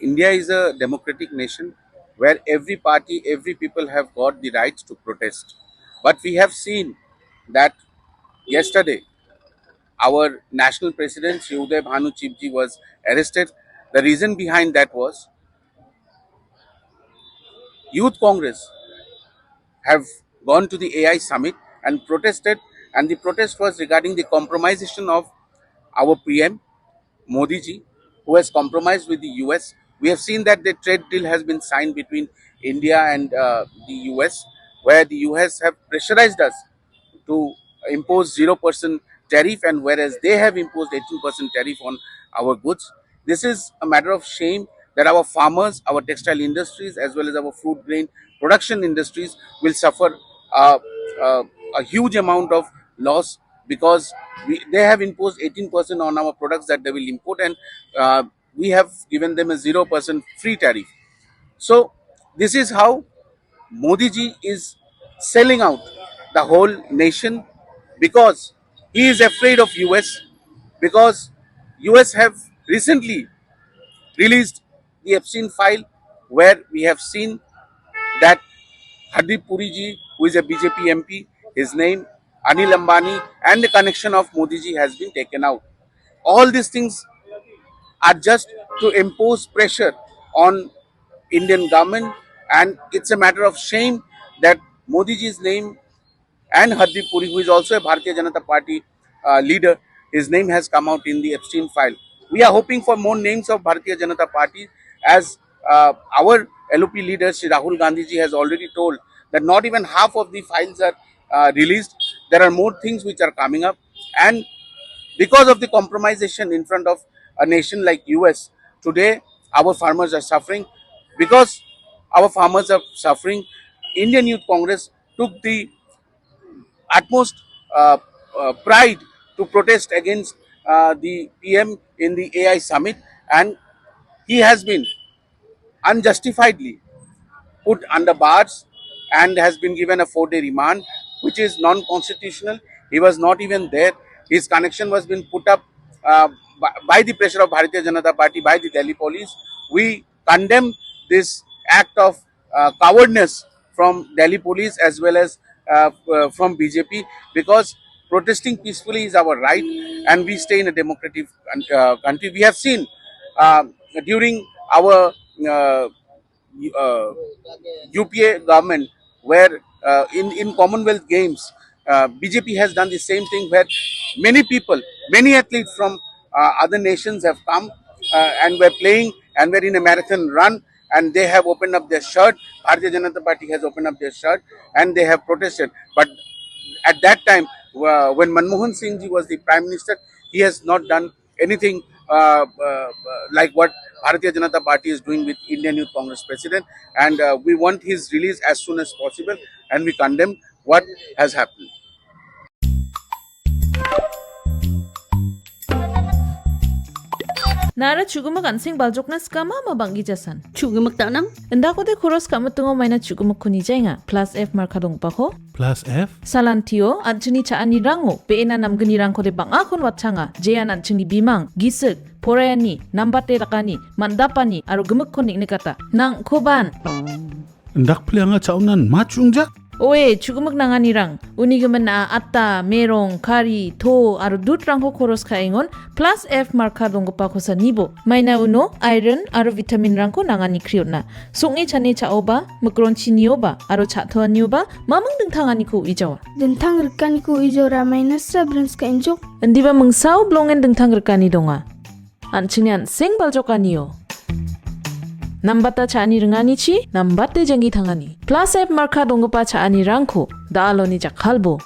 India is a democratic nation where every party, every people have got the rights to protest. But we have seen that yesterday our national president Shri Bhanu Chipji was arrested. The reason behind that was Youth Congress have gone to the AI summit and protested, and the protest was regarding the compromisation of our PM Modi ji, who has compromised with the US. We have seen that the trade deal has been signed between India and the US, where the US have pressurized us to impose 0% tariff, and whereas they have imposed 18% tariff on our goods. This is a matter of shame that our farmers, our textile industries, as well as our food grain production industries will suffer uh, uh, a huge amount of loss because they have imposed 18% on our products that they will import, and we have given them a 0% free tariff. So this is how Modi ji is selling out the whole nation because he is afraid of US, because US have recently released the Epstein file where we have seen that Hardeep Puri ji, who is a BJP MP, his name, Anil Ambani, and the connection of Modi ji has been taken out. All these things are just to impose pressure on Indian government, and it's a matter of shame that Modi ji's name and Hardeep Puri, who is also a Bharatiya Janata Party leader, his name has come out in the Epstein file. We are hoping for more names of Bharatiya Janata Party, as our LOP leader Shri Rahul Gandhi ji has already told that not even half of the files are released. There are more things which are coming up, and because of the compromisation in front of a nation like US, today our farmers are suffering. Because our farmers are suffering, Indian Youth Congress took the utmost pride to protest against the PM in the AI summit, and he has been unjustifiedly put under bars and has been given a 4-day remand, which is non-constitutional. He was not even there. His connection was being put up by the pressure of Bharatiya Janata Party, by the Delhi police. We condemn this act of cowardness from Delhi police as well as from BJP, because protesting peacefully is our right and we stay in a democratic country. We have seen during our UPA government, where in Commonwealth Games, BJP has done the same thing, where many people, many athletes from other nations have come and were playing and were in a marathon run, and they have opened up their shirt. Bharatiya Janata Party has opened up their shirt and they have protested. But at that time, when Manmohan Singh ji was the Prime Minister, he has not done anything like what Bharatiya Janata Party is doing with Indian Youth Congress President, and we want his release as soon as possible, and we condemn what has happened. Nara chugumak ansing baljokna skama mabanggi jasan. Chugumak tanang? Enda ko de kuros kama tungo maina chugumak kuni jainga. Plus F markadong pa ko. Plus F? Salantio anchuni chaani rango. Peena namgani rangko de bangakon watchanga. Jayan anchuni bimang. Gisik. Porayani. Nambate rakani. Mandapani. Aro gemuk konik nikata. Nang koban. Ndak plianga chaunan machungja? Oe chugumak nanganirang unigaman na atta merong kari to aro dutrang ko koros kaingon plus F marka dong pa ko sa nibo maina uno iron aro vitamin rang ko nangani kriot na sungi chane chaoba mukron chinioba aro chatho anioba mamang dengtangani ko ijawa Dentang rekan ku ijo ramai nasa brans ka injok. endiba mengsau blongen dengtang rekani donga anchinian sing baljokaniyo Nambata chaani rengani chi, nambate jangi thangani. Plus F marka dongpa chaani rangko, daaloni jakhalbo.